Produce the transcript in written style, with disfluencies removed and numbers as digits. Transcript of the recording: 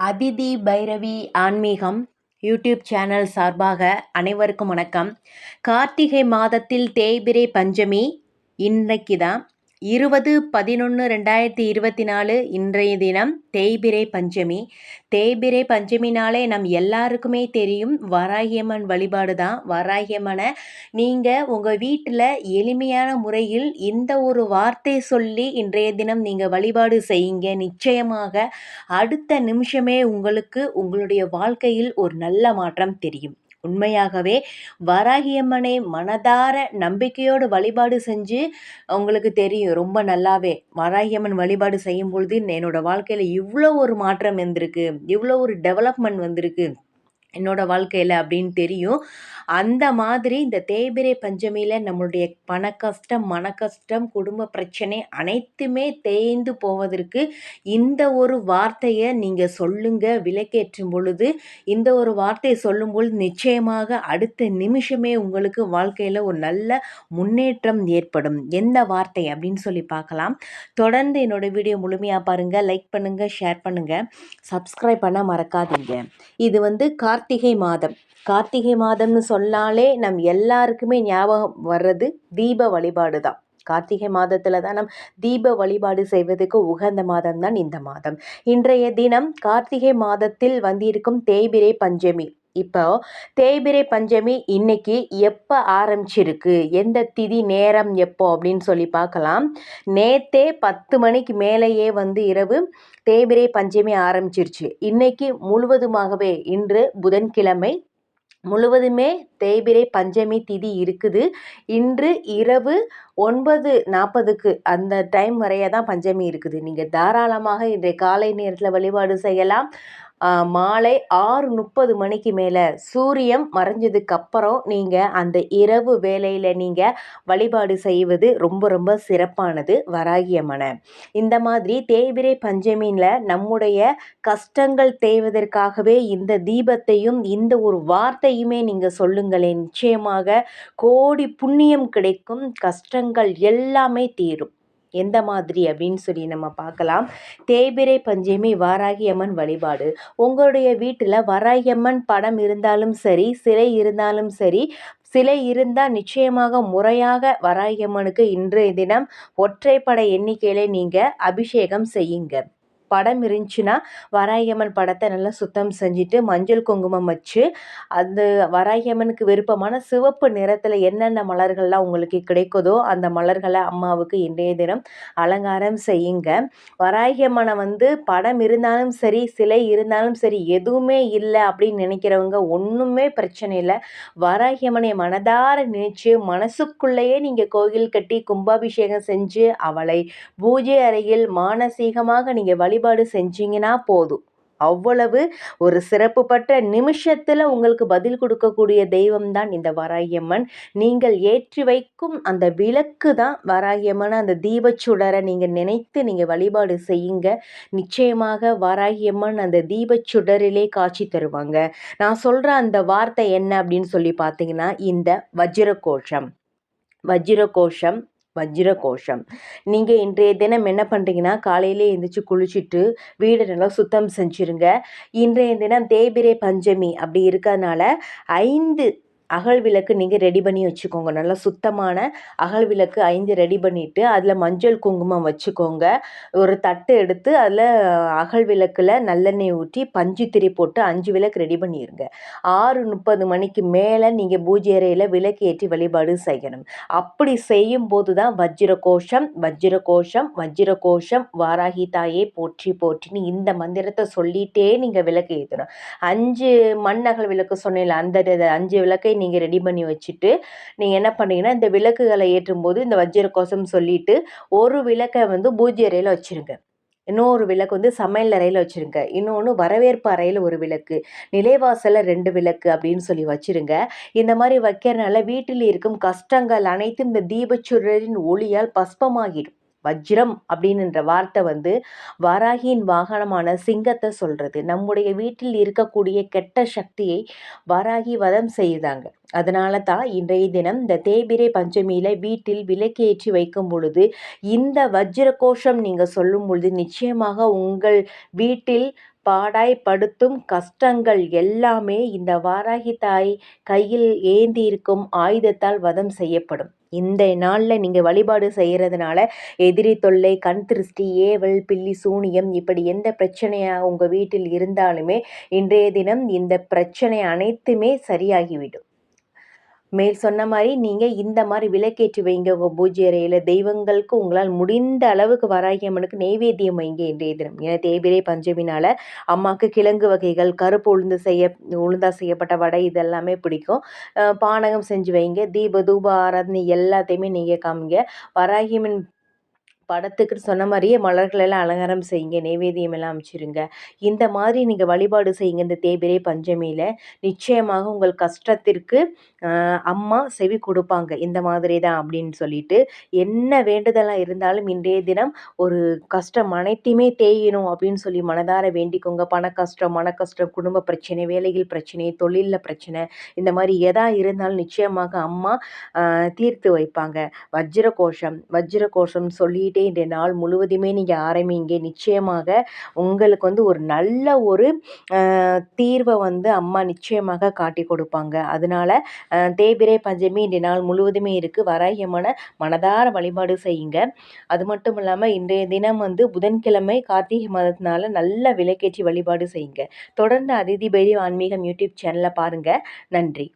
அதிதி பைரவி ஆன்மீகம் YouTube channel சார்பாக அனைவருக்கும் வணக்கம். கார்த்திகை மாதத்தில் தேய்பிறை பஞ்சமி இன்னைக்கு தான் 20/11/2024 இன்றைய தினம் தேய்பிறை பஞ்சமி. தேய்பிறை பஞ்சமினாலே நம் எல்லாருக்குமே தெரியும் வராகியம்மன் வழிபாடு தான். வராகியம்மனை நீங்கள் உங்கள் வீட்டில் எளிமையான முறையில் இந்த ஒரு வார்த்தை சொல்லி இன்றைய தினம் நீங்கள் வழிபாடு செய்யுங்க. நிச்சயமாக அடுத்த நிமிஷமே உங்களுக்கு உங்களுடைய வாழ்க்கையில் ஒரு நல்ல மாற்றம் தெரியும். உண்மையாகவே வராகியம்மனை மனதார நம்பிக்கையோடு வழிபாடு செஞ்சு உங்களுக்கு தெரியும் ரொம்ப நல்லாவே. வராகியம்மன் வழிபாடு செய்யும் பொழுது என்னோட வாழ்க்கையில் இவ்வளோ ஒரு மாற்றம் வந்திருக்கு, இவ்வளோ ஒரு டெவலப்மெண்ட் வந்திருக்கு என்னோட வாழ்க்கையில் அப்படின்னு தெரியும். அந்த மாதிரி இந்த தேய்பிறை பஞ்சமியில் நம்மளுடைய பண கஷ்டம், மன கஷ்டம், குடும்ப பிரச்சனை அனைத்துமே தேய்ந்து போவதற்கு இந்த ஒரு வார்த்தையை நீங்கள் சொல்லுங்க. விளக்கேற்றும் பொழுது இந்த ஒரு வார்த்தையை சொல்லும்பொழுது நிச்சயமாக அடுத்த நிமிஷமே உங்களுக்கு வாழ்க்கையில் ஒரு நல்ல முன்னேற்றம் ஏற்படும். எந்த வார்த்தை அப்படின்னு சொல்லி பார்க்கலாம். தொடர்ந்து என்னோட வீடியோ முழுமையாக பாருங்கள். லைக் பண்ணுங்கள், ஷேர் பண்ணுங்கள், சப்ஸ்கிரைப் பண்ண மறக்காதீங்க. இது கார்த்திகை மாதம். கார்த்திகை மாதம்னு சொன்னாலே நம் எல்லாருக்குமே ஞாபகம் வர்றது தீப வழிபாடு தான். கார்த்திகை மாதத்தில் தான் நம் தீப வழிபாடு செய்வதற்கு உகந்த மாதம் தான் இந்த மாதம். இன்றைய தினம் கார்த்திகை மாதத்தில் வந்திருக்கும் தேய்பிறை பஞ்சமி. இப்போ தேய்பிறை பஞ்சமி இன்னைக்கு எப்போ ஆரம்பிச்சிருக்கு, எந்த திதி நேரம் எப்போ அப்படின்னு சொல்லி பார்க்கலாம். நேத்தே 10 மணிக்கு மேலேயே இரவு தேய்பிறை பஞ்சமி ஆரம்பிச்சிருச்சு. இன்னைக்கு முழுவதுமாகவே இன்று புதன்கிழமை முழுவதுமே தேய்பிறை பஞ்சமி திதி இருக்குது. இன்று இரவு 9:40 அந்த டைம் வரைய தான் பஞ்சமி இருக்குது. நீங்கள் தாராளமாக இன்றைய காலை நேரத்தில் வழிபாடு செய்யலாம். மாலை 6:30 மணிக்கு மேலே சூரியன் மறைஞ்சதுக்கப்புறம் நீங்கள் அந்த இரவு வேளையில் நீங்கள் வழிபாடு செய்வது ரொம்ப ரொம்ப சிறப்பானது வராகியம்மனை. இந்த மாதிரி தேய்பிறை பஞ்சமியில் நம்முடைய கஷ்டங்கள் தேய்வதற்காகவே இந்த தீபத்தையும் இந்த ஒரு வார்த்தையுமே நீங்கள் சொல்லுங்களேன். நிச்சயமாக கோடி புண்ணியம் கிடைக்கும், கஷ்டங்கள் எல்லாமே தீரும். எந்த மாதிரி அப்படின்னு சொல்லி நம்ம பார்க்கலாம். தேய்பிறை பஞ்சமி வராகியம்மன் வழிபாடு. உங்களுடைய வீட்டில் வராகியம்மன் படம் இருந்தாலும் சரி, சிலை இருந்தாலும் சரி, சிலை இருந்தால் நிச்சயமாக முறையாக வராகியம்மனுக்கு இன்றைய தினம் ஒற்றைப்படை எண்ணிக்கையில் நீங்கள் அபிஷேகம் செய்யுங்க. படம் இருந்துச்சுன்னா வராகியம்மன் படத்தை நல்லா சுத்தம் செஞ்சுட்டு மஞ்சள் குங்குமம் வச்சு அந்த வராகியம்மனுக்கு விருப்பமான சிவப்பு நிறத்தில் என்னென்ன மலர்கள்லாம் உங்களுக்கு கிடைக்குதோ அந்த மலர்களை அம்மாவுக்கு இன்றைய தினம் அலங்காரம் செய்யுங்க. வராகியம்மனை படம் இருந்தாலும் சரி, சிலை இருந்தாலும் சரி, எதுவுமே இல்லை அப்படின்னு நினைக்கிறவங்க ஒன்றுமே பிரச்சனை இல்லை. வராகியம்மனை மனதார நினைச்சு மனசுக்குள்ளேயே நீங்கள் கோயில் கட்டி கும்பாபிஷேகம் செஞ்சு அவளை பூஜை அறையில் மானசீகமாக நீங்கள் வழிபாடு செஞ்சீங்கன்னா போதும். அவ்வளவு ஒரு சிறப்பு பட்ட நிமிஷத்தில் உங்களுக்கு பதில் கொடுக்கக்கூடிய தெய்வம் தான் இந்த வராகியம்மன். நீங்கள் ஏற்றி வைக்கும் அந்த விளக்கு தான் வராகியம்மன். அந்த தீபச்சுடரை நீங்கள் நினைத்து நீங்கள் வழிபாடு செய்யுங்க. நிச்சயமாக வராகியம்மன் அந்த தீபச்சுடரிலே காட்சி தருவாங்க. நான் சொல்கிற அந்த வார்த்தை என்ன அப்படின்னு சொல்லி பார்த்தீங்கன்னா இந்த வஜ்ரகோஷம். வஜ்ரகோஷம் வஜ்ரகோஷம். நீங்கள் இன்றைய தினம் என்ன பண்ணுறீங்கன்னா காலையிலே எழுந்திரிச்சு குளிச்சுட்டு வீடு நல்லா சுத்தம் செஞ்சுருங்க. இன்றைய தினம் தேய்பிறை பஞ்சமி அப்படி இருக்கிறதுனால 5 அகல் விளக்கு நீங்கள் ரெடி பண்ணி வச்சுக்கோங்க. நல்லா சுத்தமான அகல் விளக்கு 5 ரெடி பண்ணிவிட்டு அதில் மஞ்சள் குங்குமம் வச்சுக்கோங்க. ஒரு தட்டு எடுத்து அதில் அகல் விளக்கில் நல்லெண்ணெய் ஊற்றி பஞ்சு திரி போட்டு 5 விளக்கு ரெடி பண்ணிடுங்க. 6:30 மணிக்கு மேலே நீங்கள் பூஜை அறையில் விளக்கு ஏற்றி வழிபாடு செய்யணும். அப்படி செய்யும் போது தான் வஜ்ரகோஷம் வஜ்ரகோஷம் வஜ்ரகோஷம் வாராகி தாயே போற்றி போற்றின்னு இந்த மந்திரத்தை சொல்லிகிட்டே நீங்கள் விளக்கு ஏற்றணும். 5 மண் அகல் விளக்கு சொன்னேன், அந்த 5 விளக்கை நீங்கள் ரெடி பண்ணி வச்சுட்டு நீங்கள் என்ன பண்ணீங்கன்னா இந்த விளக்குகளை ஏற்றும் போது இந்த வஜ்ரகோஷம் சொல்லிட்டு ஒரு விளக்கை பூஜை அறையில் வச்சுருங்க. இன்னொரு விளக்கு சமையல் அறையில் வச்சுருங்க. இன்னொன்று வரவேற்பு அறையில் ஒரு விளக்கு, நிலைவாசலில் 2 விளக்கு அப்படின்னு சொல்லி வச்சுருங்க. இந்த மாதிரி வைக்கிறனால வீட்டில் இருக்கும் கஷ்டங்கள் அனைத்தும் இந்த தீபச்சுடரின் ஒளியால் பஸ்பமாகிடும். வஜ்ரம் அப்படின்ற வார்த்தை வராகியின் வாகனமான சிங்கத்தை சொல்கிறது. நம்முடைய வீட்டில் இருக்கக்கூடிய கெட்ட சக்தியை வராகி வதம் செய்தாங்க. அதனால தான் இன்றைய தினம் இந்த தேய்பிறை பஞ்சமியில் வீட்டில் விளக்கேற்றி வைக்கும் பொழுது இந்த வஜ்ர கோஷம் நீங்கள் சொல்லும் பொழுது நிச்சயமாக உங்கள் வீட்டில் பாடாய்ப்படுத்தும் கஷ்டங்கள் எல்லாமே இந்த வாராகி தாய் கையில் ஏந்தி இருக்கும் ஆயுதத்தால் வதம் செய்யப்படும். இந்த நாளில் நீங்கள் வழிபாடு செய்கிறதுனால எதிரி தொல்லை, கண் திருஷ்டி, ஏவல், பில்லி, சூனியம் இப்படி எந்த பிரச்சனையாக உங்கள் வீட்டில் இருந்தாலுமே இன்றைய தினம் இந்த பிரச்சனை அனைத்துமே சரியாகிவிடும். மேல் சொன்ன மாதிரி நீங்கள் இந்த மாதிரி விளக்கேற்றி வைங்க உங்கள் பூஜை அறையில். தெய்வங்களுக்கு உங்களால் முடிந்த அளவுக்கு வராகி அம்மனுக்கு நெய்வேத்தியம் வைங்க இன்றைய தினம். ஏன்னா தேய்பிறை பஞ்சமினால் அம்மாவுக்கு கிழங்கு வகைகள், கருப்பு உளுந்தா செய்யப்பட்ட வடை இதெல்லாமே பிடிக்கும். பானகம் செஞ்சு வைங்க. தீப தூப ஆராதனை எல்லாத்தையுமே நீங்கள் காமிங்க. வராகி அம்மன் படத்துக்கு சொன்ன மாதிரியே மலர்களெல்லாம் அலங்காரம் செய்யுங்க, நெய்வேத்தியம் எல்லாம் அமைச்சிருங்க. இந்த மாதிரி நீங்கள் வழிபாடு செய்யுங்க இந்த தேய்பிறை பஞ்சமியில். நிச்சயமாக உங்கள் கஷ்டத்திற்கு அம்மா செவி கொடுப்பாங்க. இந்த மாதிரி தான் அப்படின்னு சொல்லிட்டு என்ன வேண்டுதலாக இருந்தாலும் இன்றைய தினம் ஒரு கஷ்டம் அனைத்தையுமே தேயணும் அப்படின்னு சொல்லி மனதார வேண்டிக்கோங்க. பண கஷ்டம், மன கஷ்டம், குடும்ப பிரச்சனை, வேலைகள் பிரச்சனை, தொழிலில் பிரச்சனை, இந்த மாதிரி எதா இருந்தாலும் நிச்சயமாக அம்மா தீர்த்து வைப்பாங்க. வஜ்ர கோஷம் சொல்லிட்டு இன்றைய நாள் முழுவதுமே நீங்கள் ஆரம்பிங்க. நிச்சயமாக உங்களுக்கு ஒரு நல்ல ஒரு தீர்வை அம்மா நிச்சயமாக காட்டி கொடுப்பாங்க. அதனால தேய்பிறை பஞ்சமி இன்றைய நாள் முழுவதுமே இருக்குது. வராகி அம்மனை மனதார வழிபாடு செய்யுங்க. அது மட்டும் இல்லாமல் இன்றைய தினம் புதன்கிழமை கார்த்திகை மாதத்தினால நல்ல விளக்கேற்றி வழிபாடு செய்யுங்க. தொடர்ந்து அதிதி பைரவி ஆன்மீகம் யூடியூப் சேனலை பாருங்கள். நன்றி.